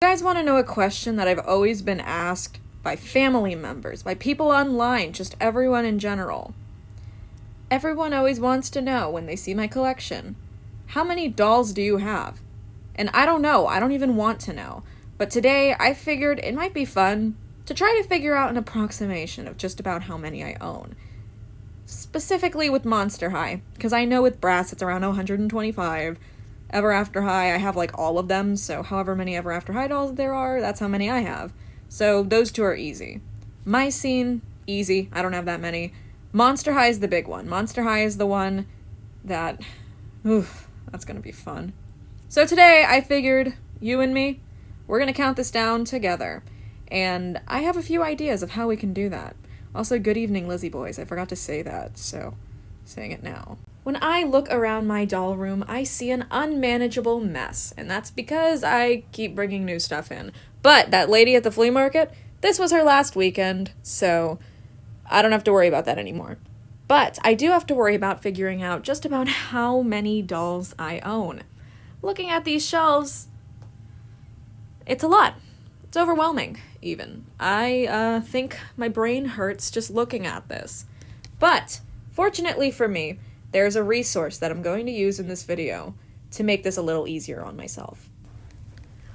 You guys want to know a question that I've always been asked by family members, by people online, just everyone in general? Everyone always wants to know when they see my collection, how many dolls do you have? And I don't know, I don't even want to know. But today I figured it might be fun to try to figure out an approximation of just about how many I own. Specifically with Monster High, because I know with Brass it's around 125. Ever After High, I have like all of them, so however many Ever After High dolls there are, that's how many I have. So those two are easy. My Scene, easy, I don't have that many. Monster High is the big one. Monster High is the one that, that's gonna be fun. So today I figured, you and me, we're gonna count this down together. And I have a few ideas of how we can do that. Also, good evening, Lizzie boys. I forgot to say that, so saying it now. When I look around my doll room, I see an unmanageable mess, and that's because I keep bringing new stuff in. But that lady at the flea market, this was her last weekend, so I don't have to worry about that anymore. But I do have to worry about figuring out just about how many dolls I own. Looking at these shelves, it's a lot. It's overwhelming, even. I think my brain hurts just looking at this. But, fortunately for me, there's a resource that I'm going to use in this video to make this a little easier on myself.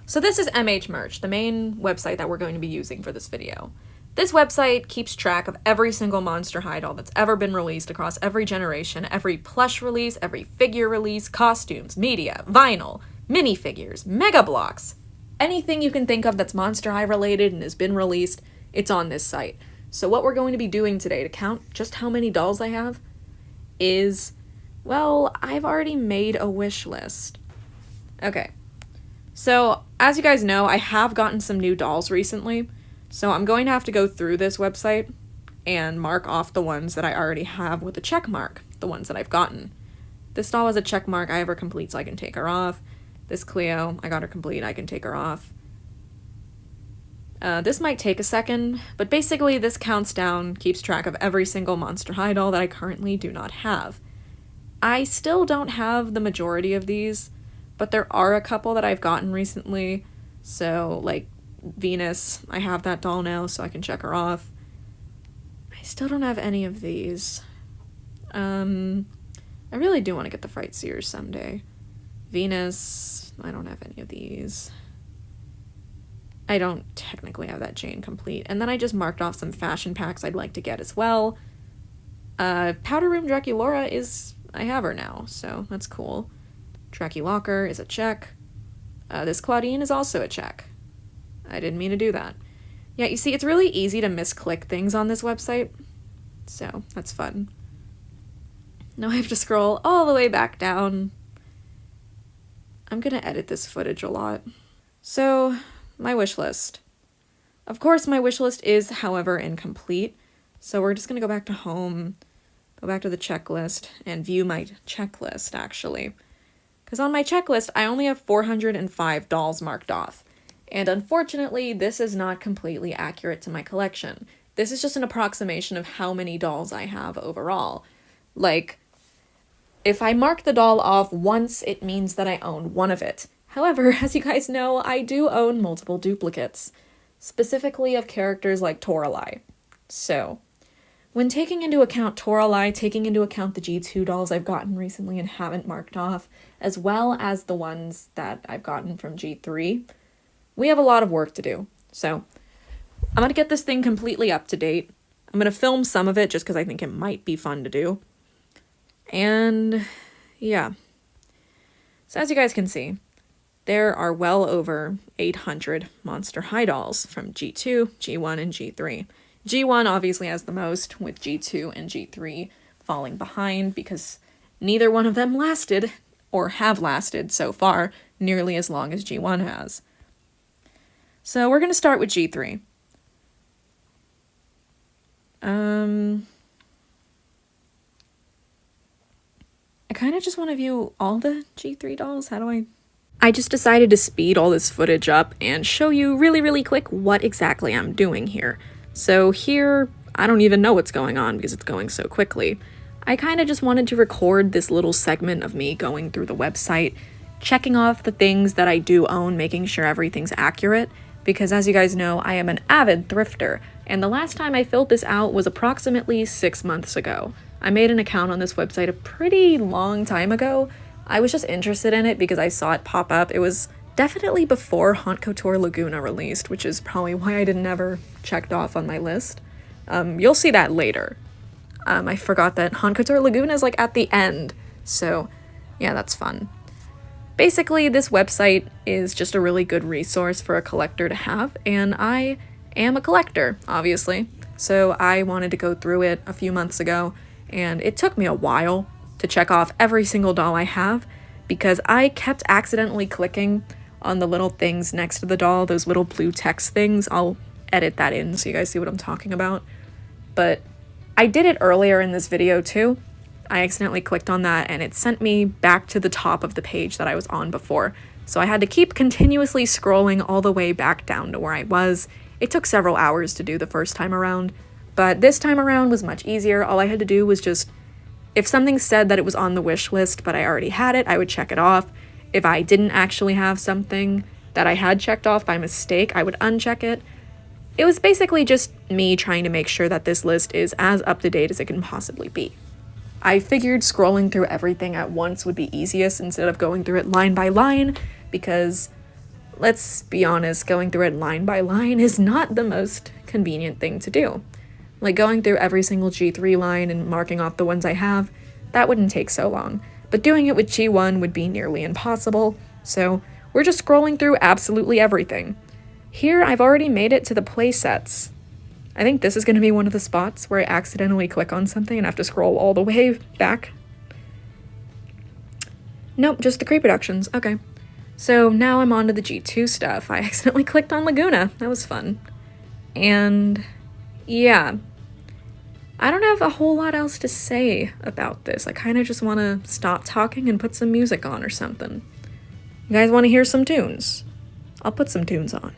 So this is MH Merch, the main website that we're going to be using for this video. This website keeps track of every single Monster High doll that's ever been released across every generation, every plush release, every figure release, costumes, media, vinyl, minifigures, mega blocks. Anything you can think of that's Monster High related and has been released, it's on this site. So what we're going to be doing today to count just how many dolls I have is, well, I've already made a wish list. Okay, so as you guys know, I have gotten some new dolls recently, so I'm going to have to go through this website and mark off the ones that I already have with a check mark, the ones that I've gotten. This doll has a check mark, I have her complete so I can take her off. This Cleo, I got her complete, I can take her off. This might take a second, but basically this counts down, keeps track of every single Monster High doll that I currently do not have. I still don't have the majority of these, but there are a couple that I've gotten recently. So, like, Venus, I have that doll now, so I can check her off. I still don't have any of these. I really do want to get the Fright Seers someday. Venus, I don't have any of these. I don't technically have that chain complete. And then I just marked off some fashion packs I'd like to get as well. Powder Room Draculaura is, I have her now, so that's cool. Draculaura is a check. This Claudine is also a check. I didn't mean to do that. Yeah, you see, it's really easy to misclick things on this website, so that's fun. Now I have to scroll all the way back down. I'm gonna edit this footage a lot. So, my wish list. Of course, my wish list is, however, incomplete, so we're just gonna go back to home, go back to the checklist, and view my checklist, actually. Because on my checklist, I only have 405 dolls marked off. And unfortunately, this is not completely accurate to my collection. This is just an approximation of how many dolls I have overall. Like, if I mark the doll off once, it means that I own one of it. However, as you guys know, I do own multiple duplicates, specifically of characters like Toralei. So, when taking into account Toralei, taking into account the G2 dolls I've gotten recently and haven't marked off, as well as the ones that I've gotten from G3, we have a lot of work to do. So, I'm gonna get this thing completely up to date. I'm gonna film some of it just because I think it might be fun to do. And, yeah. So as you guys can see, there are well over 800 Monster High dolls from G2, G1, and G3. G1 obviously has the most, with G2 and G3 falling behind because neither one of them lasted, or have lasted so far, nearly as long as G1 has. So we're going to start with G3. I kind of just want to view all the G3 dolls. How do I just decided to speed all this footage up and show you really, really quick what exactly I'm doing here. So here, I don't even know what's going on because it's going so quickly. I kind of just wanted to record this little segment of me going through the website checking off the things that I do own, making sure everything's accurate, because as you guys know, I am an avid thrifter, and the last time I filled this out was approximately 6 months ago. I made an account on this website a pretty long time ago. I was just interested in it because I saw it pop up. It was definitely before Haute Couture Laguna released, which is probably why I didn't ever checked off on my list. You'll see that later. I forgot that Haute Couture Laguna is like at the end, so yeah, that's fun. Basically, this website is just a really good resource for a collector to have, and I am a collector, obviously. So I wanted to go through it a few months ago, and it took me a while to check off every single doll I have, because I kept accidentally clicking on the little things next to the doll, those little blue text things. I'll edit that in so you guys see what I'm talking about. But I did it earlier in this video too. I accidentally clicked on that and it sent me back to the top of the page that I was on before. So I had to keep continuously scrolling all the way back down to where I was. It took several hours to do the first time around, but this time around was much easier. All I had to do was just, if something said that it was on the wish list but I already had it, I would check it off. If I didn't actually have something that I had checked off by mistake, I would uncheck it. It was basically just me trying to make sure that this list is as up to date as it can possibly be. I figured scrolling through everything at once would be easiest instead of going through it line by line, because let's be honest, going through it line by line is not the most convenient thing to do. Like going through every single G3 line and marking off the ones I have, that wouldn't take so long. But doing it with G1 would be nearly impossible, so we're just scrolling through absolutely everything. Here, I've already made it to the playsets. I think this is going to be one of the spots where I accidentally click on something and have to scroll all the way back. Nope, just the pre-productions. Okay. So now I'm on to the G2 stuff. I accidentally clicked on Laguna. That was fun. And yeah, I don't have a whole lot else to say about this. I kind of just want to stop talking and put some music on or something. You guys want to hear some tunes? I'll put some tunes on.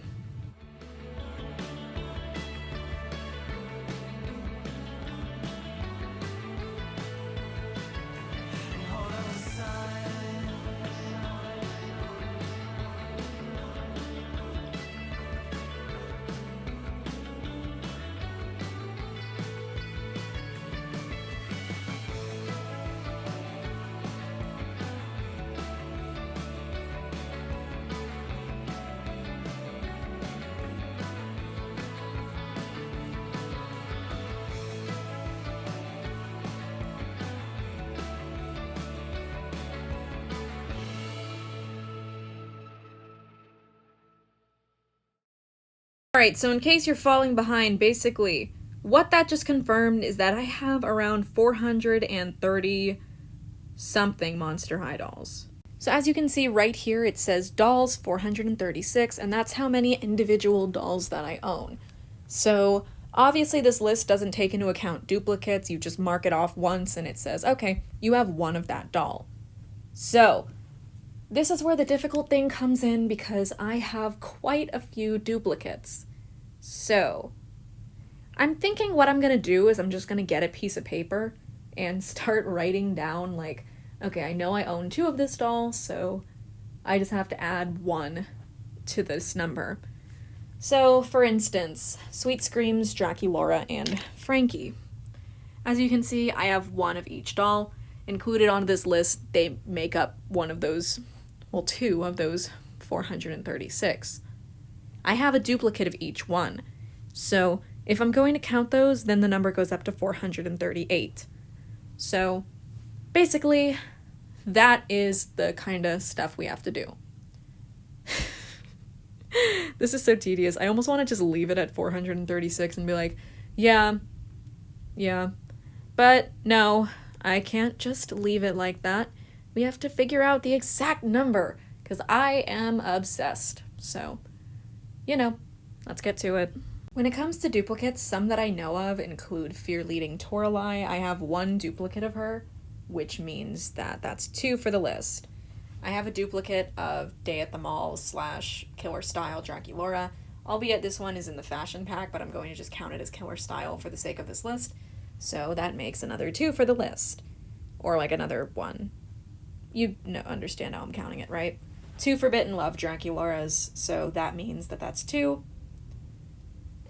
Alright, so in case you're falling behind, basically, what that just confirmed is that I have around 430 something Monster High dolls. So as you can see right here, it says dolls 436, and that's how many individual dolls that I own. So obviously this list doesn't take into account duplicates. You just mark it off once and it says, okay, you have one of that doll. So this is where the difficult thing comes in, because I have quite a few duplicates. So I'm thinking what I'm gonna do is I'm just gonna get a piece of paper and start writing down, like, okay, I know I own 2 of this doll, so I just have to add 1 to this number. So, for instance, Sweet Screams, Draculaura, and Frankie. As you can see, I have 1 of each doll. Included on this list, they make up one of those, well, 2 of those 436. I have a duplicate of each one. So if I'm going to count those, then the number goes up to 438. So basically, that is the kind of stuff we have to do. This is so tedious. I almost want to just leave it at 436 and be like, yeah. But no, I can't just leave it like that. We have to figure out the exact number, because I am obsessed. So, let's get to it. When it comes to duplicates, some that I know of include Fear-Leading Toralei. I have 1 duplicate of her, which means that that's 2 for the list. I have a duplicate of Day at the Mall / Killer Style Draculaura, albeit this one is in the fashion pack, but I'm going to just count it as Killer Style for the sake of this list. So that makes another 2 for the list. Or like another 1. You understand how I'm counting it, right? 2 Forbidden Love Draculas, so that means that that's 2.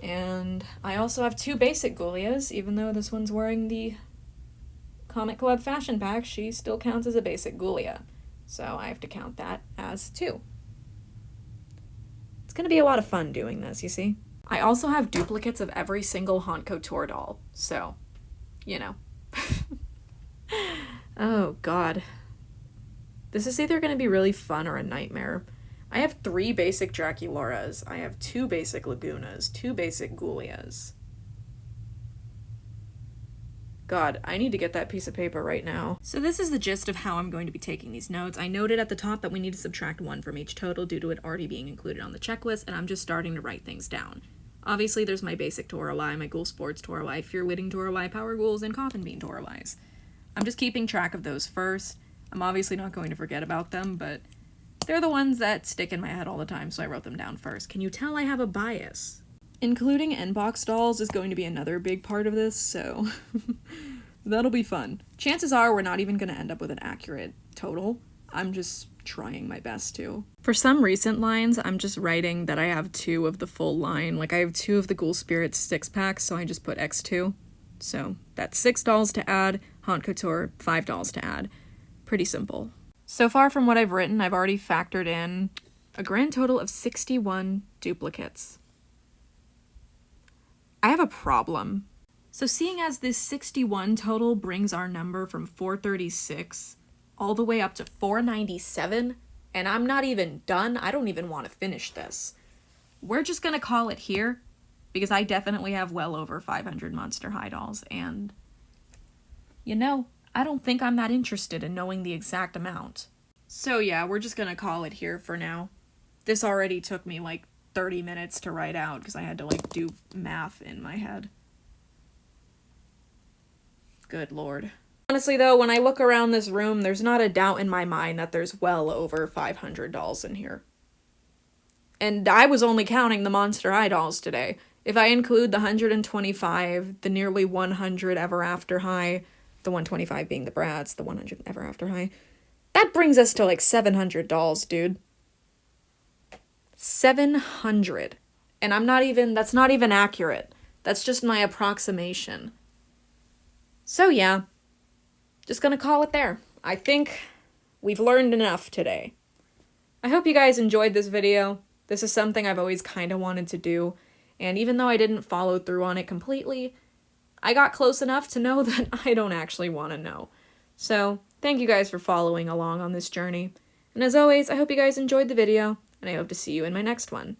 And I also have 2 basic Ghoulias, even though this one's wearing the Comic Club fashion pack, she still counts as a basic Ghoulia. So I have to count that as 2. It's gonna be a lot of fun doing this, you see? I also have duplicates of every single Haunt Couture doll, so, you know. Oh, God. This is either gonna be really fun or a nightmare. I have 3 basic Dracularas. I have 2 basic Lagunas, 2 basic Ghoulias. God, I need to get that piece of paper right now. So this is the gist of how I'm going to be taking these notes. I noted at the top that we need to subtract 1 from each total due to it already being included on the checklist, and I'm just starting to write things down. Obviously, there's my basic Toralei, my Ghoul Sports Toralei, Fear Witting Toralei, Power Ghouls, and Coffin Bean Toraleis. I'm just keeping track of those first. I'm obviously not going to forget about them, but they're the ones that stick in my head all the time, so I wrote them down first. Can you tell I have a bias? Including inbox dolls is going to be another big part of this, so that'll be fun. Chances are we're not even going to end up with an accurate total. I'm just trying my best to. For some recent lines, I'm just writing that I have 2 of the full line. Like, I have 2 of the Ghoul Spirits 6-packs, so I just put X2. So that's 6 dolls to add, Haunt Couture, 5 dolls to add. Pretty simple. So far from what I've written, I've already factored in a grand total of 61 duplicates. I have a problem. So seeing as this 61 total brings our number from 436 all the way up to 497, and I'm not even done, I don't even want to finish this. We're just gonna call it here, because I definitely have well over 500 Monster High dolls, and you know, I don't think I'm that interested in knowing the exact amount. So yeah, we're just gonna call it here for now. This already took me like 30 minutes to write out because I had to like do math in my head. Good lord. Honestly though, when I look around this room, there's not a doubt in my mind that there's well over 500 dolls in here. And I was only counting the Monster High dolls today. If I include the 125, the nearly 100 Ever After High, the 125 being the Brats, the 100 Ever After High, that brings us to like 700 dolls, dude. 700. And that's not even accurate. That's just my approximation. So yeah, just gonna call it there. I think we've learned enough today. I hope you guys enjoyed this video. This is something I've always kind of wanted to do, and even though I didn't follow through on it completely, I got close enough to know that I don't actually want to know. So, thank you guys for following along on this journey. And as always, I hope you guys enjoyed the video, and I hope to see you in my next one.